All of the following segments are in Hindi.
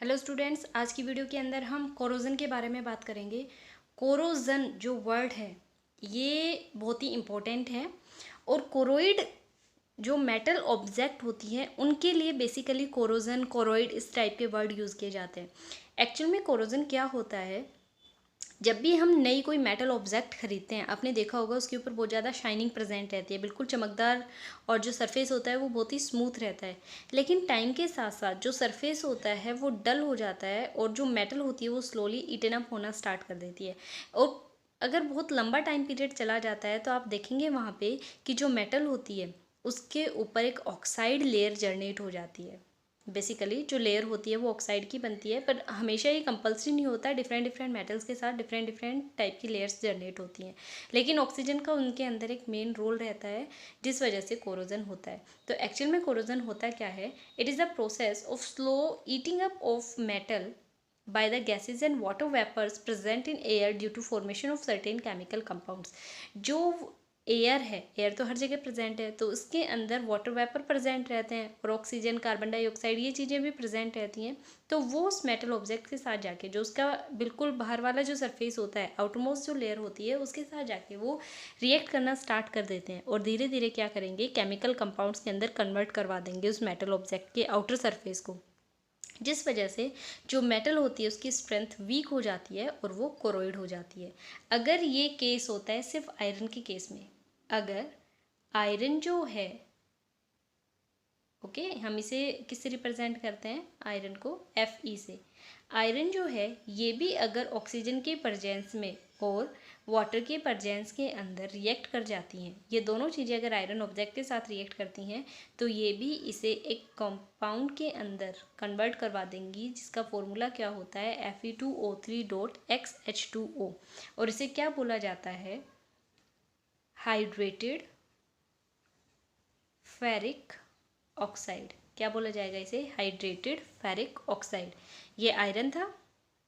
हेलो स्टूडेंट्स, आज की वीडियो के अंदर हम कोरोजन के बारे में बात करेंगे। कोरोजन जो वर्ड है ये बहुत ही इम्पोर्टेंट है और कोरोइड जो मेटल ऑब्जेक्ट होती है उनके लिए बेसिकली कोरोजन कोरोइड इस टाइप के वर्ड यूज़ किए जाते हैं। एक्चुअल में कोरोजन क्या होता है, जब भी हम नई कोई मेटल ऑब्जेक्ट खरीदते हैं आपने देखा होगा उसके ऊपर बहुत ज़्यादा शाइनिंग प्रेजेंट रहती है, बिल्कुल चमकदार, और जो सरफेस होता है वो बहुत ही स्मूथ रहता है। लेकिन टाइम के साथ साथ जो सरफेस होता है वो डल हो जाता है और जो मेटल होती है वो स्लोली ईटन अप होना स्टार्ट कर देती है। और अगर बहुत लंबा टाइम पीरियड चला जाता है तो आप देखेंगे वहाँ पे कि जो मेटल होती है उसके ऊपर एक ऑक्साइड लेयर जनरेट हो जाती है। बेसिकली जो लेयर होती है वो ऑक्साइड की बनती है, पर हमेशा ये कंपल्सरी नहीं होता है। डिफरेंट डिफरेंट मेटल्स के साथ डिफरेंट डिफरेंट टाइप की लेयर्स जनरेट होती हैं, लेकिन ऑक्सीजन का उनके अंदर एक मेन रोल रहता है जिस वजह से कोरोजन होता है। तो एक्चुअल में कोरोजन होता क्या है? It is a process of slow eating up of metal by the gases and water vapors present in air due to formation of certain chemical compounds। जो एयर है, एयर तो हर जगह प्रेजेंट है, तो उसके अंदर वाटर वेपर प्रेजेंट रहते हैं और ऑक्सीजन, कार्बन डाइऑक्साइड, ये चीज़ें भी प्रेजेंट रहती हैं। तो वो उस मेटल ऑब्जेक्ट के साथ जाके जो उसका बिल्कुल बाहर वाला जो सरफेस होता है, आउटरमोस्ट जो लेयर होती है, उसके साथ जाके वो रिएक्ट करना स्टार्ट कर देते हैं और धीरे धीरे क्या करेंगे, केमिकल कंपाउंड्स के अंदर कन्वर्ट करवा देंगे उस मेटल ऑब्जेक्ट के आउटर सरफेस को, जिस वजह से जो मेटल होती है उसकी स्ट्रेंथ वीक हो जाती है और वो कोरोइड हो जाती है। अगर ये केस होता है सिर्फ आयरन के केस में, अगर आयरन जो है, ओके, हम इसे किससे रिप्रेजेंट करते हैं, आयरन को Fe से। आयरन जो है ये भी अगर ऑक्सीजन के प्रेजेंस में और वाटर के प्रेजेंस के अंदर रिएक्ट कर जाती हैं, ये दोनों चीज़ें अगर आयरन ऑब्जेक्ट के साथ रिएक्ट करती हैं तो ये भी इसे एक कंपाउंड के अंदर कन्वर्ट करवा देंगी, जिसका फॉर्मूला क्या होता है Fe2O3.XH2O, और इसे क्या बोला जाता है, हाइड्रेटेड फेरिक ऑक्साइड। क्या बोला जाएगा इसे, हाइड्रेटेड फेरिक ऑक्साइड। ये आयरन था,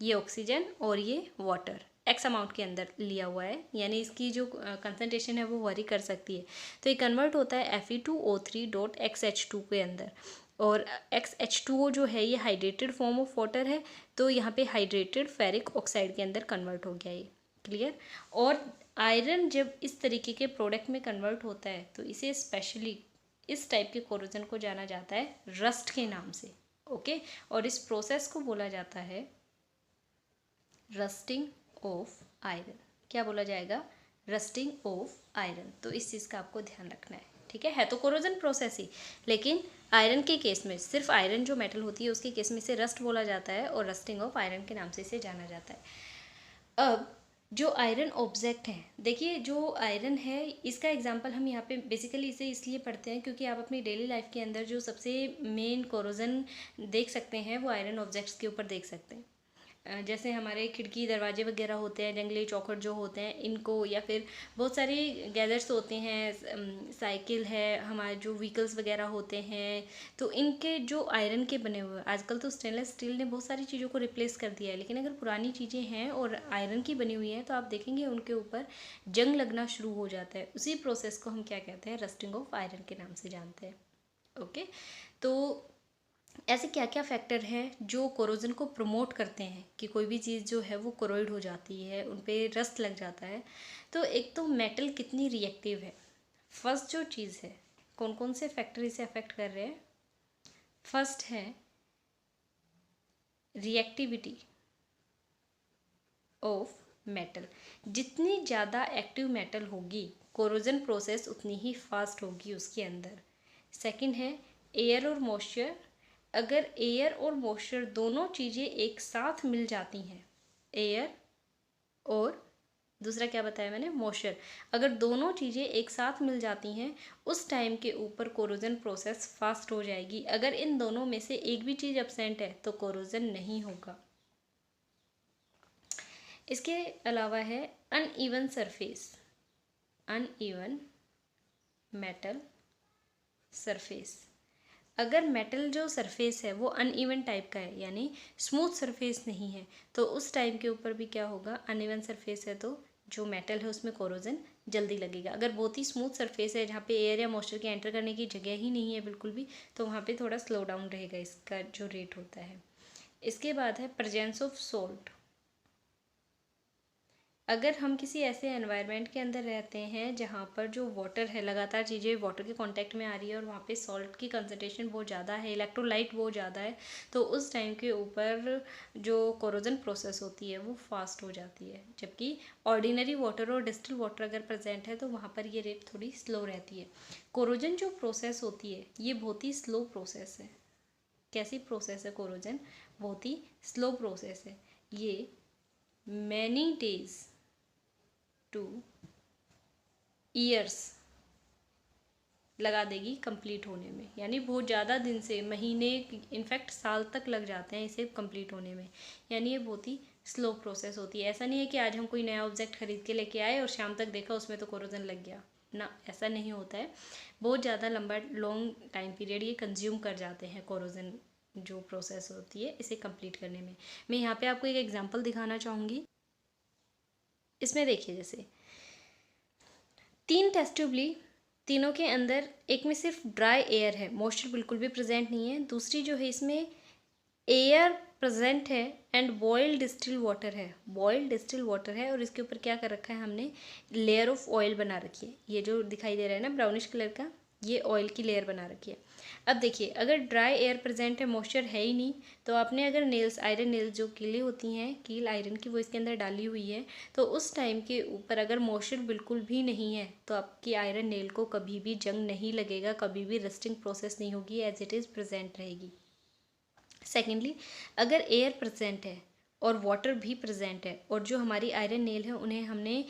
ये ऑक्सीजन और ये वाटर एक्स अमाउंट के अंदर लिया हुआ है, यानी इसकी जो कंसनट्रेशन है वो वरी कर सकती है। तो ये कन्वर्ट होता है Fe2O3.XH2 के अंदर, और XH2O जो है ये हाइड्रेटेड फॉर्म ऑफ वाटर है, तो यहाँ पे हाइड्रेटेड फेरिक ऑक्साइड के अंदर कन्वर्ट हो गया ये। क्लियर? और आयरन जब इस तरीके के प्रोडक्ट में कन्वर्ट होता है तो इसे स्पेशली इस टाइप के कोरोजन को जाना जाता है रस्ट के नाम से। ओके, और इस प्रोसेस को बोला जाता है रस्टिंग ऑफ आयरन। क्या बोला जाएगा, रस्टिंग ऑफ आयरन। तो इस चीज़ का आपको ध्यान रखना है। ठीक है तो कोरोजन प्रोसेस ही, लेकिन आयरन के केस में, सिर्फ आयरन जो मेटल होती है उसके केस में इसे रस्ट बोला जाता है और रस्टिंग ऑफ आयरन के नाम से इसे जाना जाता है। अब जो आयरन ऑब्जेक्ट है, देखिए जो आयरन है इसका एग्जांपल हम यहाँ पे बेसिकली इसे इसलिए पढ़ते हैं क्योंकि आप अपनी डेली लाइफ के अंदर जो सबसे मेन कोरोजन देख सकते हैं वो आयरन ऑब्जेक्ट्स के ऊपर देख सकते हैं। जैसे हमारे खिड़की दरवाजे वगैरह होते हैं, जंगली चौखट जो होते हैं इनको, या फिर बहुत सारी गैजेट्स होते हैं, साइकिल है, हमारे जो व्हीकल्स वगैरह होते हैं, तो इनके जो आयरन के बने हुए, आजकल तो स्टेनलेस स्टील ने बहुत सारी चीज़ों को रिप्लेस कर दिया है, लेकिन अगर पुरानी चीज़ें हैं और आयरन की बनी हुई हैं तो आप देखेंगे उनके ऊपर जंग लगना शुरू हो जाता है। उसी प्रोसेस को हम क्या कहते हैं, रस्टिंग ऑफ आयरन के नाम से जानते हैं। ओके, तो ऐसे क्या क्या फैक्टर हैं जो कोरोजन को प्रमोट करते हैं कि कोई भी चीज़ जो है वो कोरोइड हो जाती है, उन पे रस्ट लग जाता है। तो एक तो मेटल कितनी रिएक्टिव है, फर्स्ट जो चीज़ है, कौन कौन से फैक्टर इसे अफेक्ट कर रहे हैं। फर्स्ट है रिएक्टिविटी ऑफ मेटल। जितनी ज़्यादा एक्टिव मेटल होगी कोरोजन प्रोसेस उतनी ही फास्ट होगी उसके अंदर। सेकंड है एयर और मॉइस्चर। अगर एयर और मॉइस्चर दोनों चीज़ें एक साथ मिल जाती हैं, एयर और दूसरा क्या बताया मैंने, मॉइस्चर, अगर दोनों चीज़ें एक साथ मिल जाती हैं उस टाइम के ऊपर कोरोजन प्रोसेस फास्ट हो जाएगी। अगर इन दोनों में से एक भी चीज़ एब्सेंट है तो कोरोजन नहीं होगा। इसके अलावा है uneven surface, uneven metal surface. अगर मेटल जो सरफेस है वो अनइवन टाइप का है, यानी स्मूथ सरफेस नहीं है, तो उस टाइम के ऊपर भी क्या होगा, अनइवन सरफेस है तो जो मेटल है उसमें कोरोजन जल्दी लगेगा। अगर बहुत ही स्मूथ सरफेस है जहाँ पे एयर या मॉइस्चर के एंटर करने की जगह ही नहीं है बिल्कुल भी, तो वहाँ पे थोड़ा स्लो डाउन रहेगा इसका जो रेट होता है। इसके बाद है प्रेजेंस ऑफ सोल्ट। अगर हम किसी ऐसे एनवायरनमेंट के अंदर रहते हैं जहाँ पर जो वाटर है, लगातार चीज़ें वाटर के कांटेक्ट में आ रही है और वहाँ पे सॉल्ट की कंसंट्रेशन बहुत ज़्यादा है, इलेक्ट्रोलाइट बहुत ज़्यादा है, तो उस टाइम के ऊपर जो कोरोजन प्रोसेस होती है वो फास्ट हो जाती है। जबकि ऑर्डिनरी वाटर और डिस्टिल वाटर अगर प्रेजेंट है तो वहाँ पर ये रेट थोड़ी स्लो रहती है। कोरोजन जो प्रोसेस होती है ये बहुत ही स्लो प्रोसेस है। कैसी प्रोसेस है कोरोजन? बहुत ही स्लो प्रोसेस है। ये मैनी डेज टू ईयर्स लगा देगी कंप्लीट होने में, यानी बहुत ज़्यादा दिन से, महीने, इनफैक्ट साल तक लग जाते हैं इसे कंप्लीट होने में। यानी ये बहुत ही स्लो प्रोसेस होती है। ऐसा नहीं है कि आज हम कोई नया ऑब्जेक्ट खरीद के लेके आए और शाम तक देखा उसमें तो कोरोजन लग गया ना, ऐसा नहीं होता है। बहुत ज़्यादा लॉन्ग टाइम पीरियड ये कंज्यूम कर जाते हैं कोरोजन जो प्रोसेस होती है इसे कंप्लीट करने में। मैं यहाँ पे आपको एक एग्जांपल दिखाना चाहूँगी। इसमें देखिए, जैसे 3 टेस्ट ट्यूब ली, तीनों के अंदर एक में सिर्फ ड्राई एयर है, मॉइस्चर बिल्कुल भी प्रेजेंट नहीं है। दूसरी जो है इसमें एयर प्रेजेंट है एंड बॉइल्ड डिस्टिल वाटर है, बॉइल्ड डिस्टिल वाटर है, और इसके ऊपर क्या कर रखा है हमने, लेयर ऑफ ऑयल बना रखी है। ये जो दिखाई दे रहा है ना ब्राउनिश कलर का, ये ऑयल की लेयर बना रखी है। अब देखिए, अगर ड्राई एयर प्रेजेंट है, मॉइस्चर है ही नहीं, तो आपने अगर नेल्स, आयरन नेल्स जो कीलें होती हैं, कील आयरन की, वो इसके अंदर डाली हुई है, तो उस टाइम के ऊपर अगर मॉइस्चर बिल्कुल भी नहीं है तो आपकी आयरन नेल को कभी भी जंग नहीं लगेगा, कभी भी रस्टिंग प्रोसेस नहीं होगी, एज इट इज़ प्रेजेंट रहेगी। सेकेंडली, अगर एयर प्रेजेंट है और वाटर भी प्रेजेंट है और जो हमारी आयरन नेल है उन्हें हमने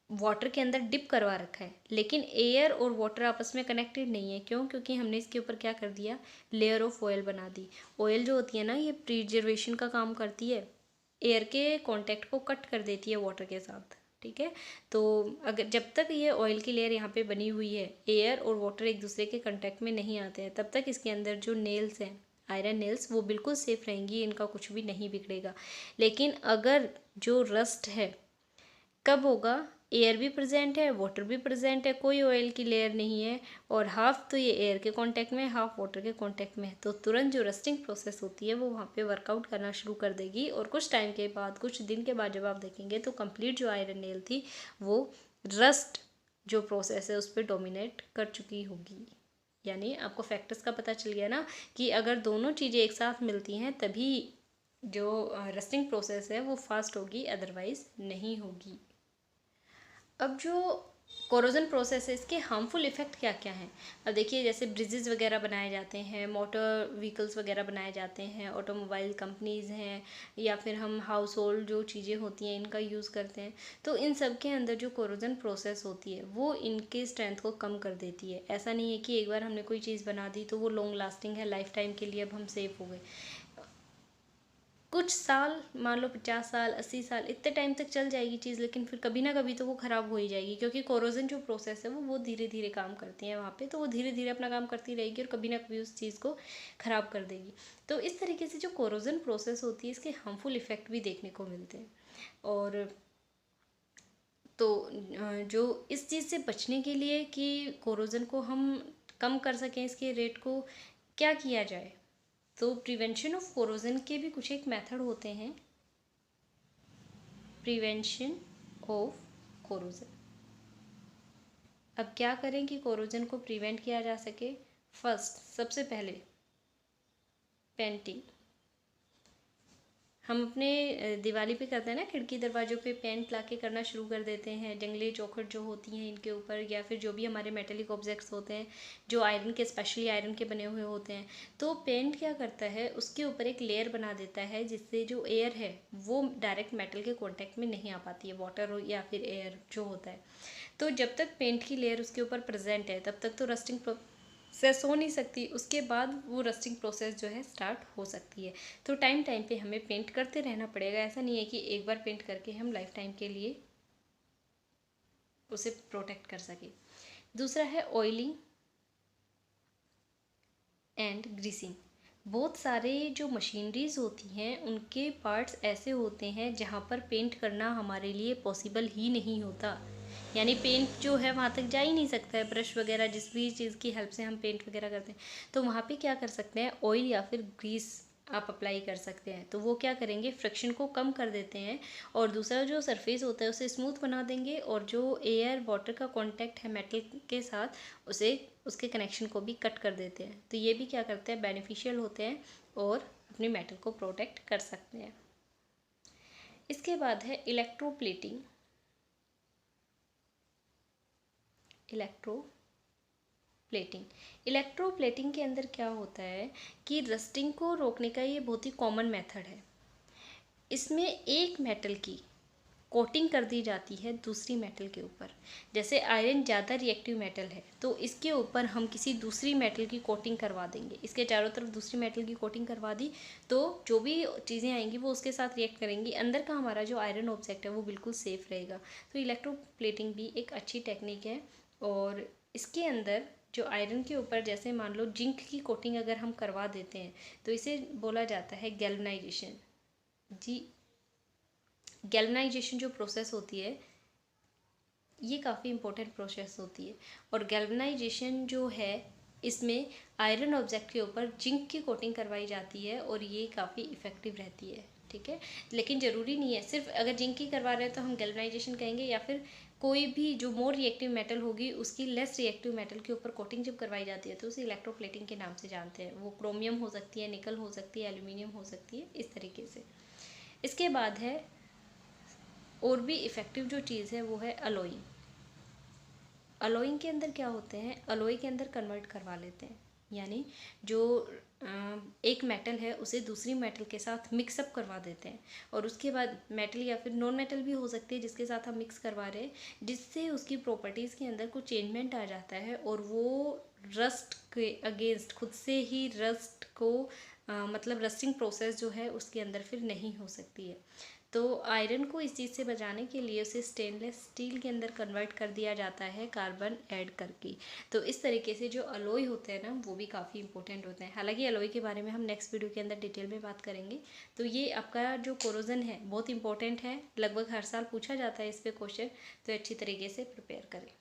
वाटर के अंदर डिप करवा रखा है, लेकिन एयर और वाटर आपस में कनेक्टेड नहीं है। क्यों? क्योंकि हमने इसके ऊपर क्या कर दिया, लेयर ऑफ ऑयल बना दी। ऑयल जो होती है ना, ये प्रिजर्वेशन का काम करती है, एयर के कांटेक्ट को कट कर देती है वाटर के साथ। ठीक है, तो अगर जब तक ये ऑयल की लेयर यहाँ पे बनी हुई है, एयर और वाटर एक दूसरे के कांटेक्ट में नहीं आते हैं, तब तक इसके अंदर जो नेल्स हैं, आयरन नेल्स, वो बिल्कुल सेफ रहेंगी, इनका कुछ भी नहीं बिगड़ेगा। लेकिन अगर जो रस्ट है, कब होगा, एयर भी प्रेजेंट है, वाटर भी प्रेजेंट है, कोई ऑयल की लेयर नहीं है, और हाफ तो ये एयर के कांटेक्ट में, हाफ वाटर के कांटेक्ट में है, तो तुरंत जो रस्टिंग प्रोसेस होती है वो वहाँ पे वर्कआउट करना शुरू कर देगी। और कुछ टाइम के बाद, कुछ दिन के बाद जब आप देखेंगे तो कंप्लीट जो आयरन नेल थी वो रस्ट जो प्रोसेस है उस पर डोमिनेट कर चुकी होगी। यानी आपको फैक्टर्स का पता चल गया ना, कि अगर दोनों चीज़ें एक साथ मिलती हैं तभी जो रस्टिंग प्रोसेस है वो फास्ट होगी, अदरवाइज नहीं होगी। अब जो कोरोजन प्रोसेस है, इसके हार्मफुल इफ़ेक्ट क्या क्या हैं? अब देखिए, जैसे ब्रिजेस वगैरह बनाए जाते हैं, मोटर व्हीकल्स वगैरह बनाए जाते हैं, ऑटोमोबाइल कंपनीज़ हैं, या फिर हम हाउस होल्ड जो चीज़ें होती हैं इनका यूज़ करते हैं, तो इन सब के अंदर जो कोरोजन प्रोसेस होती है वो इनके स्ट्रेंथ को कम कर देती है। ऐसा नहीं है कि एक बार हमने कोई चीज़ बना दी तो वो लॉन्ग लास्टिंग है, लाइफ टाइम के लिए अब हम सेफ हो गए। कुछ साल, मान लो 50 साल, 80 साल, इतने टाइम तक चल जाएगी चीज़, लेकिन फिर कभी ना कभी तो वो ख़राब हो ही जाएगी, क्योंकि कोरोजन जो प्रोसेस है वो धीरे धीरे काम करती है वहाँ पे, तो वो धीरे धीरे अपना काम करती रहेगी और कभी ना कभी उस चीज़ को ख़राब कर देगी। तो इस तरीके से जो कोरोजन प्रोसेस होती है इसके हार्मफुल इफ़ेक्ट भी देखने को मिलते हैं। और तो जो इस चीज़ से बचने के लिए कि कोरोजन को हम कम कर सकें, इसके रेट को, क्या किया जाए? तो प्रिवेंशन ऑफ कोरोजन के भी कुछ एक मेथड होते हैं। Prevention of corrosion. अब क्या करें कि कोरोजन को प्रिवेंट किया जा सके? फर्स्ट, सबसे पहले पेंटिंग। हम अपने दिवाली पे करते हैं ना, खिड़की दरवाज़ों पे पेंट लाके करना शुरू कर देते हैं, जंगली चौखट जो होती हैं इनके ऊपर, या फिर जो भी हमारे मेटेलिक ऑब्जेक्ट्स होते हैं जो आयरन के, स्पेशली आयरन के बने हुए होते हैं, तो पेंट क्या करता है, उसके ऊपर एक लेयर बना देता है जिससे जो एयर है वो डायरेक्ट मेटल के कॉन्टेक्ट में नहीं आ पाती है, वाटर हो या फिर एयर जो होता है। तो जब तक पेंट की लेयर उसके ऊपर प्रेजेंट है तब तक तो रस्टिंग प्रोसेस हो नहीं सकती, उसके बाद वो रस्टिंग प्रोसेस जो है स्टार्ट हो सकती है। तो टाइम टाइम पे हमें पेंट करते रहना पड़ेगा। ऐसा नहीं है कि एक बार पेंट करके हम लाइफ टाइम के लिए उसे प्रोटेक्ट कर सके। दूसरा है ऑयलिंग एंड ग्रीसिंग। बहुत सारे जो मशीनरीज होती हैं उनके पार्ट्स ऐसे होते हैं जहाँ पर पेंट करना हमारे लिए पॉसिबल ही नहीं होता, यानी पेंट जो है वहाँ तक जा ही नहीं सकता है, ब्रश वगैरह जिस भी चीज़ की हेल्प से हम पेंट वगैरह करते हैं। तो वहाँ पे क्या कर सकते हैं, ऑयल या फिर ग्रीस आप अप्लाई कर सकते हैं। तो वो क्या करेंगे, फ्रिक्शन को कम कर देते हैं और दूसरा जो सरफेस होता है उसे स्मूथ बना देंगे, और जो एयर वाटर का कांटेक्ट है मेटल के साथ उसे उसके कनेक्शन को भी कट कर देते हैं। तो ये भी क्या करते हैं, बेनिफिशियल होते हैं और अपनी मेटल को प्रोटेक्ट कर सकते हैं। इसके बाद है इलेक्ट्रोप्लेटिंग। इलेक्ट्रोप्लेटिंग के अंदर क्या होता है कि रस्टिंग को रोकने का ये बहुत ही कॉमन मेथड है। इसमें एक मेटल की कोटिंग कर दी जाती है दूसरी मेटल के ऊपर। जैसे आयरन ज़्यादा रिएक्टिव मेटल है तो इसके ऊपर हम किसी दूसरी मेटल की कोटिंग करवा देंगे, इसके चारों तरफ दूसरी मेटल की कोटिंग करवा दी तो जो भी चीज़ें आएंगी वो उसके साथ रिएक्ट करेंगी, अंदर का हमारा जो आयरन ऑब्जेक्ट है वो बिल्कुल सेफ रहेगा। तो इलेक्ट्रोप्लेटिंग भी एक अच्छी टेक्निक है। और इसके अंदर जो आयरन के ऊपर जैसे मान लो जिंक की कोटिंग अगर हम करवा देते हैं तो इसे बोला जाता है गैल्वनाइजेशन। जी, गैल्वनाइजेशन जो प्रोसेस होती है ये काफ़ी इंपॉर्टेंट प्रोसेस होती है। और गैल्वनाइजेशन जो है इसमें आयरन ऑब्जेक्ट के ऊपर जिंक की कोटिंग करवाई जाती है और ये काफ़ी इफ़ेक्टिव रहती है। ठीक है, लेकिन ज़रूरी नहीं है सिर्फ अगर जिंक की करवा रहे हैं तो हम गैल्वनाइजेशन कहेंगे, या फिर कोई भी जो मोर रिएक्टिव मेटल होगी उसकी लेस रिएक्टिव मेटल के ऊपर कोटिंग जब करवाई जाती है तो उसे इलेक्ट्रोप्लेटिंग के नाम से जानते हैं। वो क्रोमियम हो सकती है, निकल हो सकती है, एल्यूमिनियम हो सकती है, इस तरीके से। इसके बाद है और भी इफ़ेक्टिव जो चीज़ है वो है अलॉइंग। अलॉइंग के अंदर क्या होते हैं, अलॉय के अंदर कन्वर्ट करवा लेते हैं, यानी जो एक मेटल है उसे दूसरी मेटल के साथ मिक्सअप करवा देते हैं और उसके बाद मेटल या फिर नॉन मेटल भी हो सकती है जिसके साथ हम मिक्स करवा रहे हैं, जिससे उसकी प्रॉपर्टीज़ के अंदर कुछ चेंजमेंट आ जाता है और वो रस्ट के अगेंस्ट खुद से ही रस्ट को मतलब रस्टिंग प्रोसेस जो है उसके अंदर फिर नहीं हो सकती है। तो आयरन को इस चीज़ से बचाने के लिए उसे स्टेनलेस स्टील के अंदर कन्वर्ट कर दिया जाता है कार्बन ऐड करके। तो इस तरीके से जो अलॉय होते हैं ना वो भी काफ़ी इंपॉर्टेंट होते हैं। हालांकि अलॉय के बारे में हम नेक्स्ट वीडियो के अंदर डिटेल में बात करेंगे। तो ये आपका जो कोरोजन है बहुत इंपॉर्टेंट है, लगभग हर साल पूछा जाता है इस पर क्वेश्चन, तो अच्छी तरीके से प्रिपेयर करें।